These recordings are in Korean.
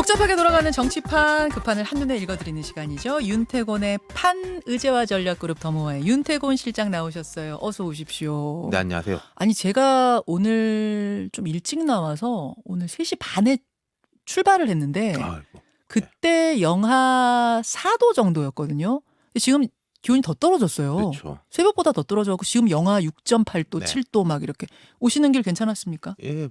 복잡하게 돌아가는 정치판 그 판을 한눈에 읽어드리는 시간이죠. 윤태곤의 판 의제와 전략그룹 더모아의 윤태곤 실장 나오셨어요. 어서 오십시오. 네, 안녕하세요. 아니 제가 오늘 좀 일찍 나와서 오늘 3시 반에 출발을 했는데 아이고. 그때 영하 4도 정도였거든요. 근데 지금 기온이 더 떨어졌어요. 그렇죠. 새벽보다 더 떨어져서 지금 영하 6.8도, 네. 7도 막 이렇게. 오시는 길 괜찮았습니까? 예,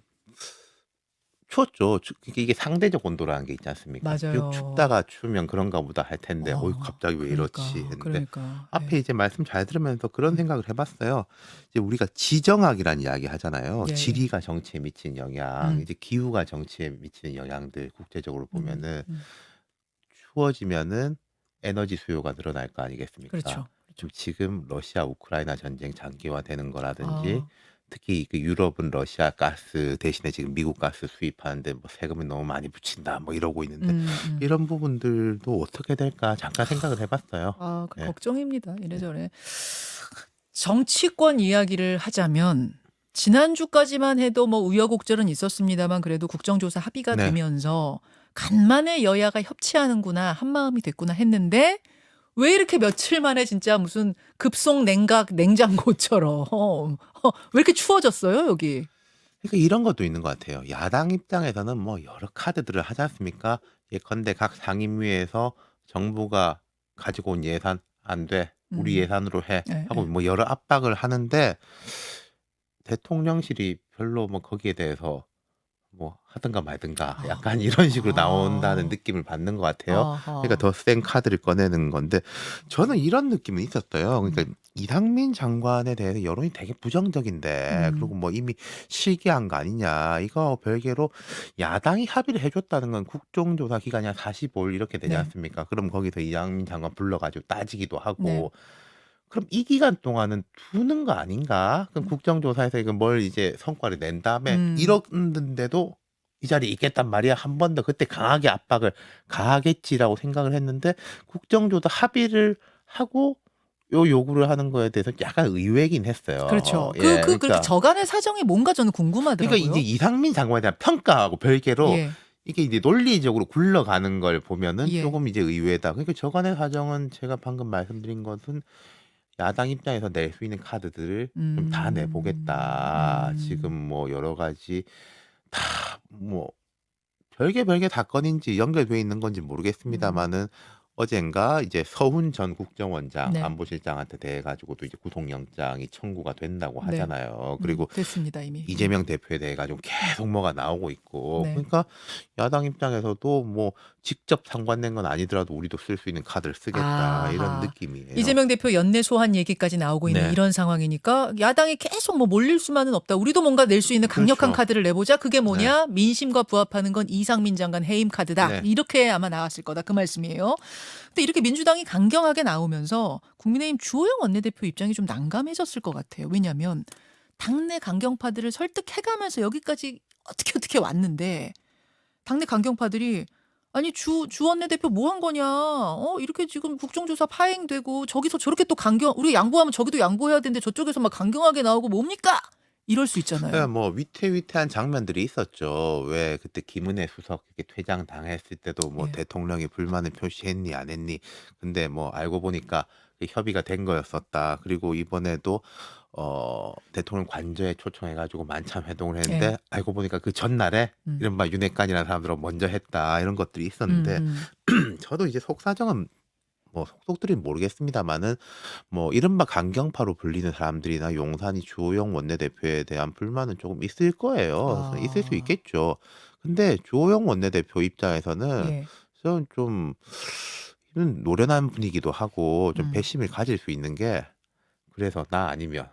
추웠죠. 이게 상대적 온도라는 게 있지 않습니까? 맞아요. 춥다가 추우면 그런가 보다 할 텐데, 갑자기 왜 그러니까, 이렇지 했는데, 그러니까. 앞에 예. 이제 말씀 잘 들으면서 그런 생각을 해봤어요. 이제 우리가 지정학이라는 이야기 하잖아요. 예, 예. 지리가 정치에 미치는 영향, 음. 이제 기후가 정치에 미치는 영향들 국제적으로 보면은 음. 추워지면은 에너지 수요가 늘어날 거 아니겠습니까? 그렇죠. 지금 러시아 우크라이나 전쟁 장기화되는 거라든지 아, 특히 그 유럽은 러시아 가스 대신에 지금 미국 가스 수입하는데 뭐 세금을 너무 많이 붙인다 뭐 이러고 있는데 이런 부분들도 어떻게 될까 잠깐 생각을 해봤어요. 아, 그 예. 걱정입니다. 이래저래. 정치권 이야기를 하자면 지난주까지만 해도 뭐 우여곡절은 있었습니다만 그래도 국정조사 합의가 네. 되면서 간만에 여야가 협치하는구나 한마음이 됐구나 했는데 왜 이렇게 며칠 만에 진짜 무슨 급속 냉각 냉장고처럼 왜 이렇게 추워졌어요 여기? 그러니까 이런 것도 있는 것 같아요. 야당 입장에서는 뭐 여러 카드들을 하지 않습니까? 예컨대 각 상임위에서 정부가 가지고 온 예산 안 돼. 우리 음. 예산으로 해. 예, 하고 예. 뭐 여러 압박을 하는데 대통령실이 별로 뭐 거기에 대해서 뭐 하든가 말든가 약간 이런 식으로 나온다는 느낌을 받는 것 같아요. 아하. 그러니까 더 센 카드를 꺼내는 건데 저는 이런 느낌은 있었어요. 그러니까 이상민 장관에 대해서 여론이 되게 부정적인데 그리고 뭐 이미 실기한 거 아니냐. 이거 별개로 야당이 합의를 해줬다는 건 국정조사 기간이 한 45일 이렇게 되지 네. 않습니까? 그럼 거기서 이상민 장관 불러가지고 따지기도 하고 네. 그럼 이 기간 동안은 두는 거 아닌가? 그럼 국정조사에서 이거 뭘 이제 성과를 낸 다음에 이러는데도 이 자리에 있겠단 말이야. 한 번 더 그때 강하게 압박을 가하겠지라고 생각을 했는데 국정조사 합의를 하고 요 요구를 하는 거에 대해서 약간 의외긴 했어요. 그렇죠. 예, 그렇게 그러니까 저간의 사정이 뭔가 저는 궁금하더라고요. 이제 이상민 장관에 대한 평가하고 별개로 예. 이게 이제 논리적으로 굴러가는 걸 보면은 예. 조금 이제 의외다. 그러니까 저간의 사정은 제가 방금 말씀드린 것은 야당 입장에서 낼 수 있는 카드들을 좀 다 내보겠다. 지금 뭐 여러 가지 다 뭐 별게 다 건인지 연결돼 있는 건지 모르겠습니다만은 어젠가 이제 서훈 전 국정원장 네. 안보실장한테 대해 가지고도 이제 구속영장이 청구가 된다고 네. 하잖아요. 그리고 됐습니다 이미. 이재명 대표에 대해 가지고 계속 뭐가 나오고 있고 네. 그러니까 야당 입장에서도 뭐 직접 상관된 건 아니더라도 우리도 쓸 수 있는 카드를 쓰겠다 이런 아하. 느낌이에요. 이재명 대표 연내 소환 얘기까지 나오고 있는 네. 이런 상황이니까 야당이 계속 뭐 몰릴 수만은 없다. 우리도 뭔가 낼 수 있는 강력한 그렇죠. 카드를 내보자. 그게 뭐냐? 민심과 부합하는 건 이상민 장관 해임 카드다. 네. 이렇게 아마 나왔을 거다. 그 말씀이에요. 근데 이렇게 민주당이 강경하게 나오면서 국민의힘 주호영 원내대표 입장이 좀 난감해졌을 것 같아요. 왜냐하면 당내 강경파들을 설득해가면서 여기까지 어떻게 왔는데 당내 강경파들이 아니 주 원내대표 뭐 한 거냐? 이렇게 지금 국정조사 파행되고 저기서 저렇게 또 우리 양보하면 저기도 양보해야 되는데 저쪽에서 막 강경하게 나오고 뭡니까? 이럴 수 있잖아요. 그러니까 뭐 위태위태한 장면들이 있었죠. 왜 그때 김은혜 수석 이렇게 퇴장 당했을 때도 뭐 예. 대통령이 불만을 표시했니 안 했니? 근데 뭐 알고 보니까 협의가 된 거였었다. 그리고 이번에도 대통령 관저에 초청해가지고 만찬 회동을 했는데 예. 알고 보니까 그 전날에 이른바 윤핵관이라는 사람들은 먼저 했다 이런 것들이 있었는데 저도 이제 속사정은 뭐 속속들이 모르겠습니다만은 뭐 이른바 강경파로 불리는 사람들이나 용산이 주호영 원내대표에 대한 불만은 조금 있을 거예요. 아. 있을 수 있겠죠. 근데 주호영 원내대표 입장에서는 예. 저는 좀 이런 노련한 분위기도 하고 좀 배심을 가질 수 있는 게 그래서 나 아니면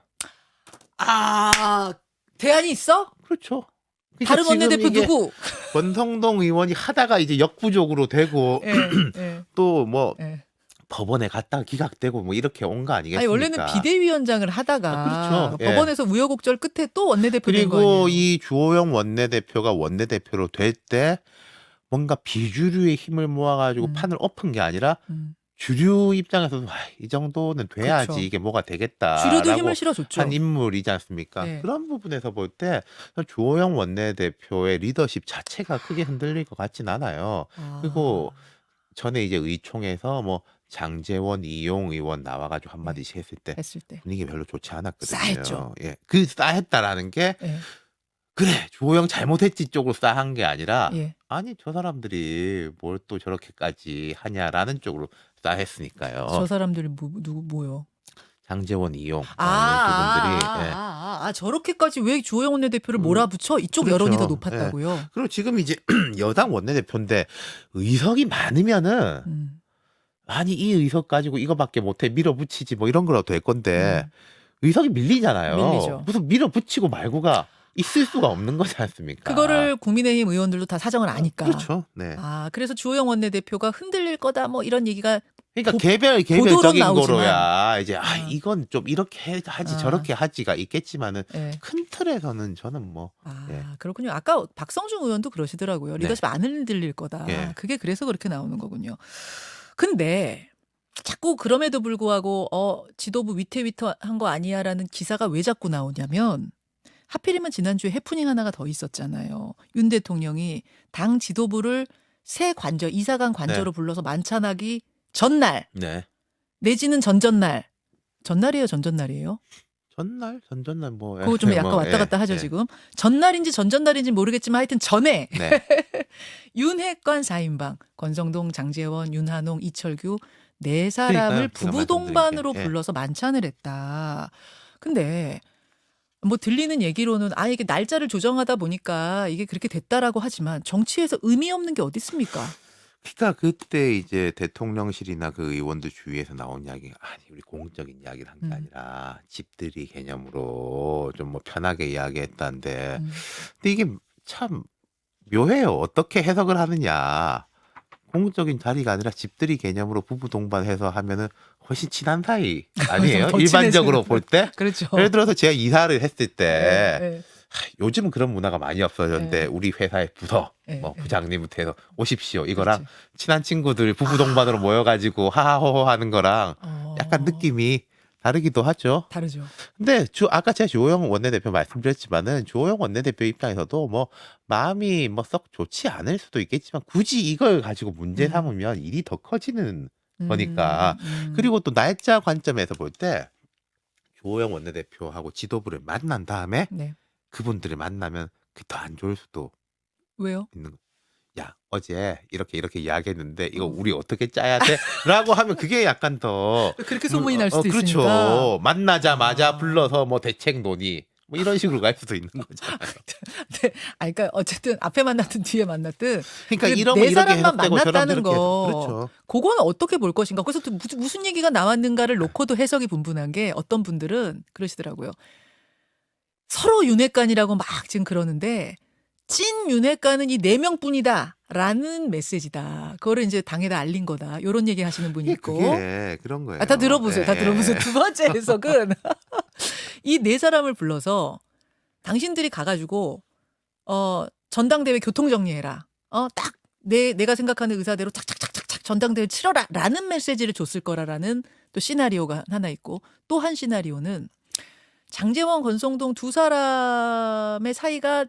대안이 있어? 그렇죠. 그러니까 다른 지금 원내대표 이게 누구? 권성동 의원이 하다가 이제 역부족으로 되고 예. 또 뭐 예. 법원에 갔다가 기각되고 뭐 이렇게 온 거 아니 아니겠습니까? 원래는 비대위원장을 하다가 그렇죠. 예. 법원에서 우여곡절 끝에 또 원내대표 된 거 그리고 아니에요? 이 주호영 원내대표가 원내대표로 될 때 뭔가 비주류의 힘을 모아가지고 판을 엎은 게 아니라 주류 입장에서도 '아 이 정도는 돼야지 그쵸. 이게 뭐가 주류도 되겠다.'라고 힘을 한 실어줬죠. 인물이지 않습니까? 네. 그런 부분에서 볼 때 주호영 원내대표의 리더십 자체가 크게 흔들릴 것 같진 않아요. 그리고 아. 전에 이제 의총에서 뭐 장제원, 이용 의원 나와 가지고 네. 한마디씩 했을 때 했을 때 분위기 별로 좋지 싸했죠. 않았거든요. 예. 그 싸했다라는 게 예. '그래 주호영 잘못했지.' 쪽으로 싸한 게 아니라 예. '아니 저 사람들이 뭘 또 저렇게까지 하냐.'라는 쪽으로 저 싸했으니까요. 사람들이 뭐요? 장제원, 이용 이 두 분들이 예. 저렇게까지 왜 주호영 원내대표를 그 몰아붙여? 이쪽 여론이 더 그렇죠. 예. 높았다고요? 그리고 지금 이제 여당 원내대표인데 의석이 많으면은 음. '아니 이 의석 가지고 이거밖에 못해. 밀어붙이지.' 뭐 이런 거라도 될 건데 음. 의석이 밀리잖아요. 밀리죠. 무슨 밀어붙이고 말고가 있을 수가 없는 거지 않습니까? 그거를 국민의힘 의원들도 다 사정을 아니까. 그렇죠. 네. 그래서 주호영 원내대표가 흔들릴 거다 뭐 이런 얘기가 그러니까 보 개별 보도론 개별적인 나오지만 거로야 이제 아. 이건 좀 이렇게 하지 아. 저렇게 하지가 있겠지만은 예. 큰 틀에서는 저는 뭐 예. 그렇군요. 아까 박성중 의원도 그러시더라고요. 네. 리더십 안 흔들릴 거다. 예. 그게 그래서 그렇게 나오는 거군요. 근데 자꾸 그럼에도 불구하고 지도부 위태위태한 거 아니야라는 기사가 왜 자꾸 나오냐면 하필이면 지난주에 해프닝 하나가 더 있었잖아요. 윤 대통령이 당 지도부를 새 관저, 이사간 네. 관저로 불러서 만찬하기 전날 네. 내지는 전전날. 전날이에요, 전전날이에요? 전날, 전전날 뭐 예. 그거 좀 약간 뭐 왔다 예. 갔다 하죠, 예. 지금. 전날인지 전전날인지 모르겠지만 하여튼 전에 네. 윤핵관 4인방 권성동, 장제원, 윤한홍, 이철규 네 그러니까요. 사람을 제가 부부 말씀드린 게. 동반으로 예. 불러서 만찬을 했다. 근데 뭐 들리는 얘기로는 이게 날짜를 조정하다 보니까 이게 그렇게 됐다라고 하지만 정치에서 의미 없는 게 어디 있습니까? 그러니까 그때 이제 대통령실이나 그 의원들 주위에서 나온 이야기가 아니 우리 공적인 이야기를 한 게 음. 아니라 집들이 개념으로 좀 뭐 편하게 이야기했다는데 음. 근데 이게 참 묘해요. 어떻게 해석을 하느냐. 공적인 자리가 아니라 집들이 개념으로 부부 동반해서 하면은 훨씬 친한 사이 아니에요? 더 일반적으로 친해지는. 볼 때? 그렇죠. 예를 들어서 제가 이사를 했을 예, 때 예, 요즘은 그런 문화가 많이 없어졌는데 예. 우리 회사의 부서 예, 뭐 예. 부장님부터 해서 오십시오. 이거랑 그렇지. 친한 친구들 부부 동반으로 모여가지고 하하호호 하는 거랑 약간 느낌이 다르기도 하죠. 다르죠. 근데 아까 제가 주호영 원내대표 말씀드렸지만은 주호영 원내대표 입장에서도 뭐 마음이 뭐 썩 좋지 않을 수도 있겠지만 굳이 이걸 가지고 문제 음. 삼으면 일이 더 커지는 거니까. 그리고 음. 또 날짜 관점에서 볼 때 주호영 원내대표하고 지도부를 만난 다음에 네. 그분들을 만나면 그게 더 안 좋을 수도 왜요? 있는 거. "야 어제 이렇게 이야기했는데 이거 어. 우리 어떻게 짜야 돼?" 라고 하면 그게 약간 더 그렇게 소문이 날 수도 있으니까. 그렇죠. 만나자마자 아. 불러서 뭐 대책 논의 뭐 이런 식으로 갈 수도 있는 거잖아요. 네. 그러니까 어쨌든 앞에 만났든 뒤에 만났든 그러니까 그 이러면 네 이렇게 사람만 해석되고 저러면 만났다는 저렇게 해석 거. 그렇죠. 그거는 어떻게 볼 것인가. 그래서 또 무슨 얘기가 나왔는가를 놓고도 해석이 분분한 게 어떤 분들은 그러시더라고요. 서로 윤핵관이라고 막 지금 그러는데 찐 윤핵관은 이 4명뿐이다라는 메시지다. 그거를 이제 당에다 알린 거다. 요런 얘기 하시는 분이 이게 있고. 그게 그런 거예요. 다 들어보세요. 다 예, 들어보세요. 예. 두 번째 해석은 이 네 사람을 불러서 당신들이 가가지고 전당대회 교통 정리해라. 딱 내가 생각하는 의사대로 착착착착착 전당대회 치러라라는 메시지를 줬을 거라라는 또 시나리오가 하나 있고 또 한 시나리오는 장제원, 권성동 두 사람의 사이가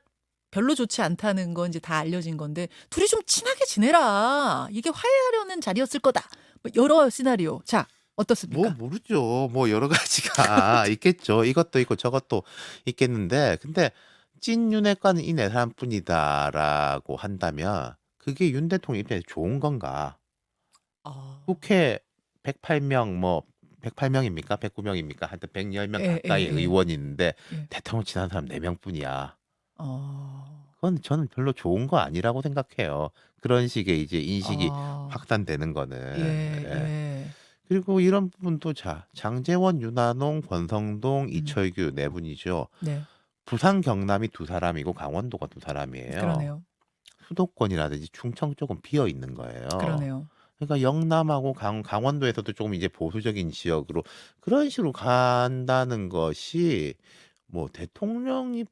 별로 좋지 않다는 건 이제 다 알려진 건데 둘이 좀 친하게 지내라. 이게 화해하려는 자리였을 거다. 뭐 여러 시나리오. 자, 어떻습니까? 뭐 모르죠. 뭐 여러 가지가 있겠죠. 이것도 있고 저것도 있겠는데 근데 찐 윤핵관은 이 네 사람뿐이다라고 한다면 그게 윤 대통령 입장에서 좋은 건가? 아. 국회 108명 뭐 108명입니까? 109명입니까? 하여튼 110명 예, 가까이 예, 예. 의원이 있는데 예. 대통령 친한 사람 4명뿐이야. 어. 그건 저는 별로 좋은 거 아니라고 생각해요. 그런 식의 이제 인식이 아. 확산되는 거는. 예, 예. 예. 그리고 이런 부분도 장제원, 윤한홍, 권성동, 이철규 네 분이죠. 네. 부산, 경남이 두 사람이고 강원도가 두 사람이에요. 그러네요. 수도권이라든지 충청 쪽은 비어 있는 거예요. 그러네요. 그러니까 영남하고 강원도에서도 조금 이제 보수적인 지역으로 그런 식으로 간다는 것이 뭐 대통령이나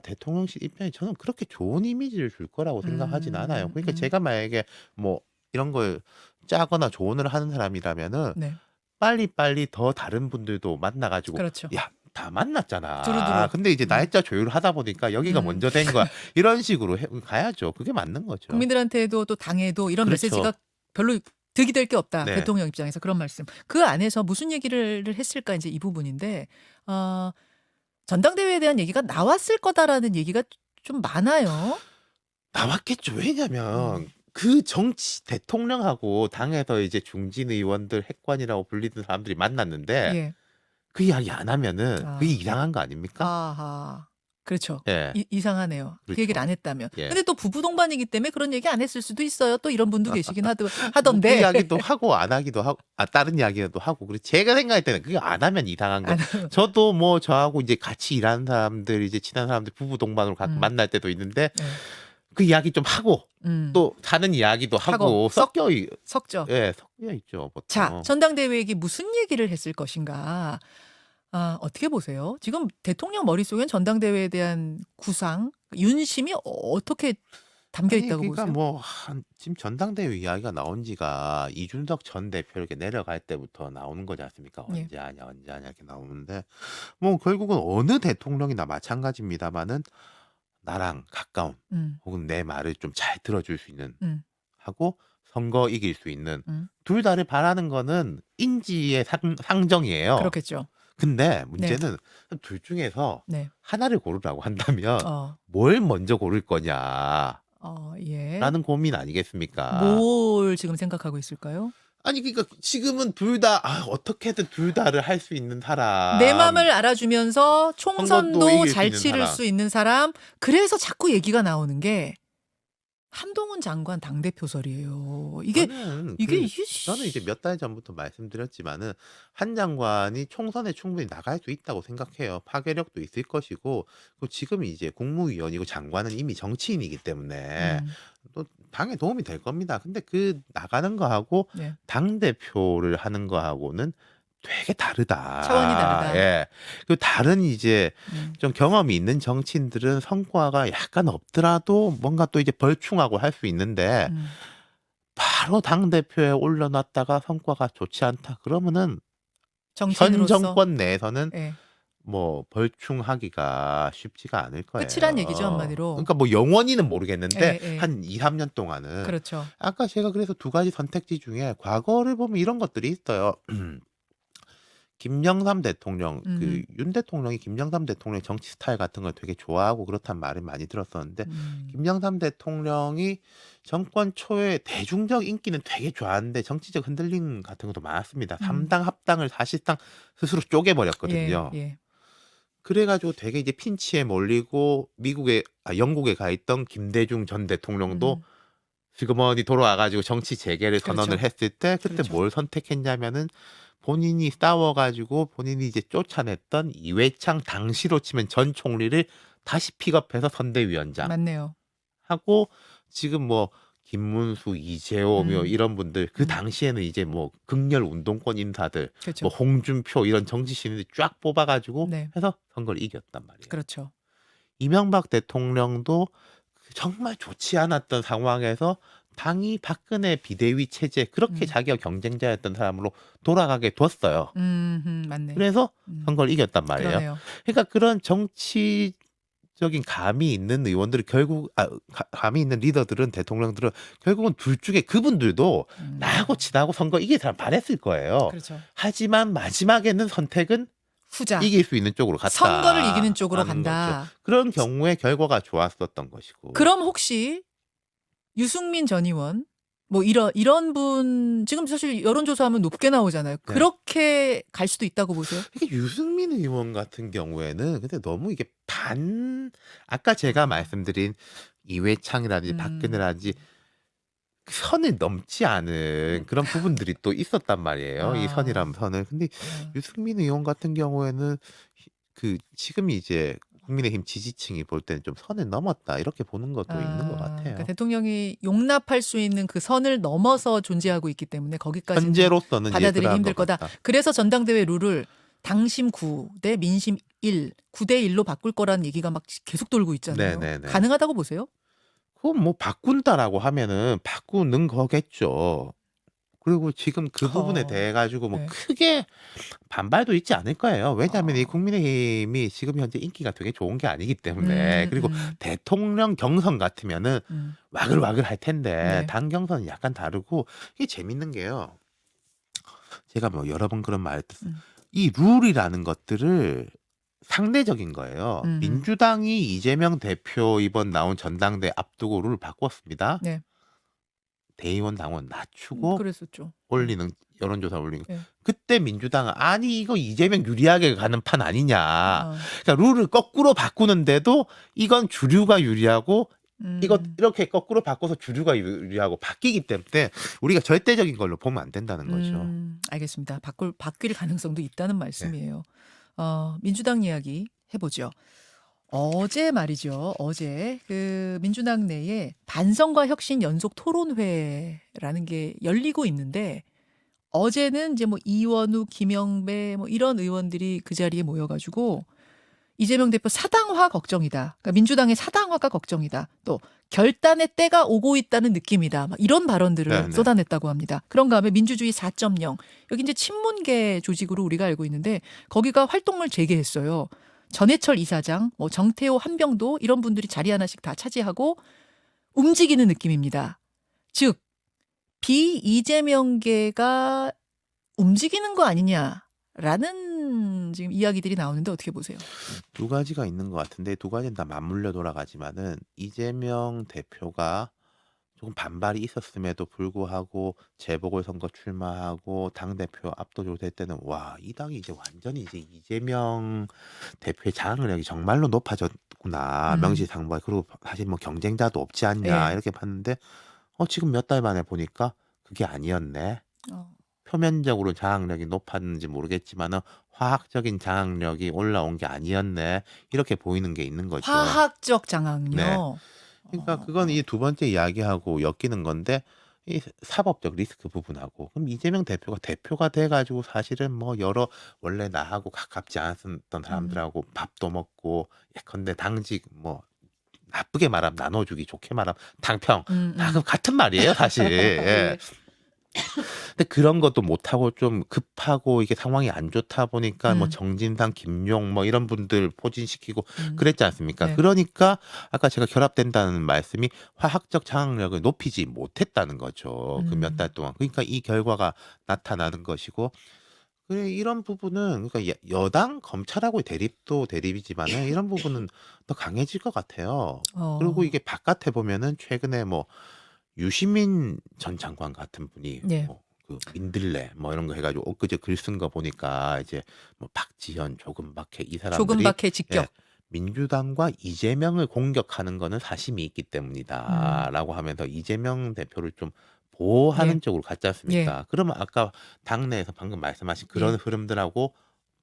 대통령실 입장에 저는 그렇게 좋은 이미지를 줄 거라고 생각하진 않아요. 그러니까 제가 만약에 뭐 이런 걸 짜거나 조언을 하는 사람이라면은 네. 빨리빨리 더 다른 분들도 만나 가지고 그렇죠. "야 다 만났잖아. 두루두루. 근데 이제 날짜 조율하다 보니까 여기가 음. 먼저 된 거야." 이런 식으로 해 가야죠. 그게 맞는 거죠. 국민들한테도 또 당에도 이런 그렇죠. 메시지가 별로 득이 될 게 없다. 네. 대통령 입장에서 그런 말씀. 그 안에서 무슨 얘기를 했을까 이제 이 부분인데 전당대회에 대한 얘기가 나왔을 거다라는 얘기가 좀 많아요. 나왔겠죠. 왜냐면 음. 그 정치 대통령하고 당에서 이제 중진 의원들 핵관이라고 불리는 사람들이 만났는데 예. 그 이야기 안 하면은 아. 그게 이상한 거 아닙니까? 아하. 그렇죠. 예. 이상하네요. 그 얘기를 그렇죠. 안 했다면. 예. 근데 또 부부 동반이기 때문에 그런 얘기 안 했을 수도 있어요. 또 이런 분도 계시긴 뭐 그 하던데. 이야기도 하고 안 하기도 하고 다른 이야기도 하고 그리고 제가 생각할 때는 그게 안 하면 이상한 거예요. 저도 뭐 저하고 이제 같이 일하는 사람들 이제 친한 사람들 부부 동반으로 가끔 만날 때도 있는데 네. 그 이야기 좀 하고 또 사는 이야기도 하고 하고 섞여 섞죠. 예, 섞여 있죠, 보통. 자, 전당대회에게 무슨 얘기를 했을 것인가? 어떻게 보세요? 지금 대통령 머릿속엔 전당대회에 대한 구상, 윤심이 어떻게 담겨 아니 있다고 그러니까 보세요? 뭐 지금 전당대회 이야기가 나온 지가 이준석 전 대표 이렇게 내려갈 때부터 나오는 거지 않습니까? 예. 언제 하냐 이렇게 나오는데 뭐 결국은 어느 대통령이나 마찬가지입니다마는 나랑 가까운 음, 혹은 내 말을 좀 잘 들어줄 수 있는 음, 하고 선거 이길 수 있는 음. 둘 다를 바라는 거는 인지의 상정이에요. 그렇겠죠. 근데 문제는 둘 중에서 네. 하나를 고르라고 한다면 어, 뭘 먼저 고를 거냐라는 예. 고민 아니겠습니까? 뭘 지금 생각하고 있을까요? 아니 그러니까 지금은 둘 다 어떻게든 둘 다를 할 수 있는 사람. 내 맘을 알아주면서 선거도 총선도 이길 수 잘 있는 치를 사람. 수 있는 사람. 그래서 자꾸 얘기가 나오는 게 한동훈 장관 당대표설이에요. 이게 저는 저는 이제 몇 달 전부터 말씀드렸지만은 한 장관이 총선에 충분히 나갈 수 있다고 생각해요. 파괴력도 있을 것이고 그 지금 이제 국무위원이고 장관은 이미 정치인이기 때문에 또 당에 도움이 될 겁니다. 근데 그 나가는 거하고 네. 당 대표를 하는 거하고는 되게 다르다. 차원이 다르다. 예. 그 다른 이제 음. 좀 경험이 있는 정치인들은 성과가 약간 없더라도 뭔가 또 이제 벌충하고 할 수 있는데 바로 당 대표에 올려놨다가 성과가 좋지 않다. 그러면은 현 정치인으로서 정권 내에서는 예. 뭐 벌충하기가 쉽지가 않을 거예요. 끝이란 얘기죠, 한마디로. 그러니까 뭐 영원히는 모르겠는데 예, 예. 한 2-3년 동안은 그렇죠. 아까 제가 그래서 두 가지 선택지 중에 과거를 보면 이런 것들이 있어요. 김영삼 대통령 그 윤 대통령이 김영삼 대통령의 정치 스타일 같은 걸 되게 좋아하고 그렇단 말을 많이 들었었는데 김영삼 대통령이 정권 초에 대중적 인기는 되게 좋았는데 정치적 흔들림 같은 것도 많았습니다. 3당 합당을 사실상 스스로 쪼개버렸거든요. 예. 그래 가지고 되게 이제 핀치에 몰리고 영국에 가 있던 김대중 전 대통령도 슬그머니 돌아와 가지고 정치 재개를 선언을 그렇죠. 했을 때 그때 그렇죠. 뭘 선택했냐면은 본인이 싸워 가지고 본인이 이제 쫓아냈던 이회창 당시로 치면 전 총리를 다시 픽업해서 선대위원장 맞네요. 하고 지금 뭐 김문수, 이재호 뭐 이런 분들 그 당시에는 이제 뭐 극렬 운동권 인사들 그렇죠. 뭐 홍준표 이런 정치 신인들 쫙 뽑아 가지고 네. 해서 선거를 이겼단 말이에요. 그렇죠. 이명박 대통령도 정말 좋지 않았던 상황에서 당이 박근혜 비대위 체제 그렇게 자기가 경쟁자였던 사람으로 돌아가게 뒀어요. 맞네. 그래서 선거를 이겼단 말이에요. 그러네요. 그러니까 그런 정치적인 감이 있는 의원들이 결국 감이 있는 리더들은 대통령들은 결국은 둘 중에 그분들도 나하고 친하고 선거 이길 사람 바랬을 거예요. 그렇죠. 하지만 마지막에는 선택은 후자. 이길 수 있는 쪽으로 갔다. 선거를 이기는 쪽으로 하는 간다. 거죠. 그런 경우에 결과가 좋았었던 것이고. 그럼 혹시 유승민 전 의원 뭐 이런 분 지금 사실 여론조사하면 높게 나오잖아요. 그렇게 갈 수도 있다고 보세요? 이게 유승민 의원 같은 경우에는 근데 너무 이게 아까 제가 말씀드린 이회창이라든지 박근혜라든지 선을 넘지 않은 그런 부분들이 또 있었단 말이에요. 이 선이라는 선을. 근데 유승민 의원 같은 경우에는 지금 이제 국민의힘 지지층이 볼 때는 좀 선을 넘었다 이렇게 보는 것도 있는 것 같아요. 그러니까 대통령이 용납할 수 있는 그 선을 넘어서 존재하고 있기 때문에 거기까지 현재로서는 받아들이기 힘들 것 거다. 같다. 그래서 전당대회 룰을 당심 9 대 민심 1, 9대 1로 바꿀 거라는 얘기가 막 계속 돌고 있잖아요. 네네네. 가능하다고 보세요? 그건 뭐 바꾼다라고 하면은 바꾸는 거겠죠. 그리고 지금 그 부분에 대해 가지고 뭐 네. 크게 반발도 있지 않을 거예요. 왜냐하면 이 어. 국민의힘이 지금 현재 인기가 되게 좋은 게 아니기 때문에. 그리고 음. 대통령 경선 같으면은 음. 와글와글 할 텐데 네. 당 경선은 약간 다르고 이게 재밌는 게요. 제가 뭐 여러 번 그런 말을 듣 음. 이 룰이라는 것들을 상대적인 거예요. 음음. 민주당이 이재명 대표 이번 나온 전당대 앞두고 룰을 바꿨습니다. 네. 대의원 당원 낮추고 그랬었죠. 올리는 여론조사 올리는 거. 네. 그때 민주당은 "아니 이거 이재명 유리하게 가는 판 아니냐." 아. 그러니까 룰을 거꾸로 바꾸는데도 이건 주류가 유리하고 이거 음. 이렇게 거꾸로 바꿔서 주류가 유리하고 바뀌기 때문에 우리가 절대적인 걸로 보면 안 된다는 거죠. 알겠습니다. 바뀔 가능성도 있다는 네. 말씀이에요. 민주당 이야기 해 보죠. 어제 말이죠. 어제 그 민주당 내에 반성과 혁신 연속 토론회라는 게 열리고 있는데 어제는 이제 뭐 이원우, 김영배 뭐 이런 의원들이 그 자리에 모여 가지고 이재명 대표 사당화 걱정이다. 그러니까 민주당의 사당화가 걱정이다. 또 결단의 때가 오고 있다는 느낌이다. 막 이런 발언들을 네네. 쏟아냈다고 합니다. 그런가 하면 민주주의 4.0 여기 이제 친문계 조직으로 우리가 알고 있는데 거기가 활동을 재개했어요. 전해철 이사장, 뭐 정태호, 한병도 이런 분들이 자리 하나씩 다 차지하고 움직이는 느낌입니다. 즉 비이재명계가 움직이는 거 아니냐라는 지금 이야기들이 나오는데 어떻게 보세요? 두 가지가 있는 것 같은데 두 가지는 다 맞물려 돌아가지만은 이재명 대표가 조금 반발이 있었음에도 불구하고 재보궐선거 출마하고 당대표 압도적으로 될 때는 '와 이 당이 이제 완전히 이제 이재명 대표의 장악력이 정말로 높아졌구나. 음. 명실상부하게. 그리고 사실 뭐 경쟁자도 없지 않냐.' 예. 이렇게 봤는데 지금 몇 달 만에 보니까 그게 아니었네. 어. 표면적으로 장악력이 높았는지 모르겠지만은 '화학적인 장악력이 올라온 게 아니었네.' 이렇게 보이는 게 있는 거죠. 화학적 네. 장악력. 그러니까 그건 이 두 번째 이야기하고 엮이는 건데 이 사법적 리스크 부분하고 그럼 이재명 대표가 대표가 돼 가지고 사실은 뭐 여러 원래 나하고 가깝지 않았던 사람들하고 밥도 먹고 예컨대 당직 뭐 나쁘게 말하면 나눠주기 좋게 말하면 당평 다 그 같은 말이에요 사실. 예. 예. 근데 그런 것도 못하고 좀 급하고 이게 상황이 안 좋다 보니까 뭐 음. 정진상, 김용 뭐 이런 분들 포진시키고 음. 그랬지 않습니까? 네. 그러니까 아까 제가 결합된다는 말씀이 화학적 장악력을 높이지 못했다는 거죠. 그 몇 달 동안. 그러니까 이 결과가 나타나는 것이고 그래 이런 부분은 그러니까 여당 검찰하고의 대립도 대립이지만은 이런 부분은 더 강해질 것 같아요. 그리고 이게 바깥에 보면은 최근에 뭐 유시민 전 장관 같은 분이 네. 뭐 그 민들레 뭐 이런 거 해 가지고 엊그제 글 쓴 거 보니까 이제 뭐 박지현, 조금박해 이 사람들이 조금박해 예 직격. 민주당과 이재명을 공격하는 거는 사심이 있기 음. 때문이다라고 하면서 이재명 대표를 좀 예. 보호하는 쪽으로 갔지 예. 않습니까? 그러면 아까 당내에서 방금 말씀하신 그런 예. 흐름들하고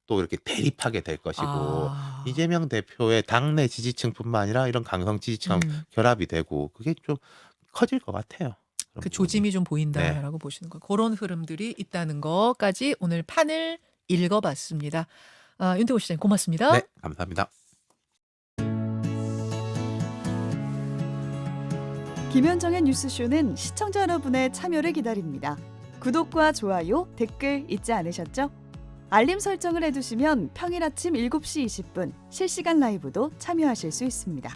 또 이렇게 대립하게 될 것이고 아. 이재명 대표의 당내 지지층뿐만 아니라 이런 강성 지지층 결합이 되고 그게 좀 커질 것 같아요. 그런 그 부분이. 조짐이 좀 네. 보인다라고 보시는 거. 그런 흐름들이 있다는 거까지 오늘 판을 읽어봤습니다. 윤태호 시장님 고맙습니다. 네. 감사합니다. 김현정의 뉴스쇼는 시청자 여러분의 참여를 기다립니다. 구독과 좋아요, 댓글 잊지 않으셨죠? 알림 설정을 해두시면 평일 아침 7시 20분 실시간 라이브도 참여하실 수 있습니다.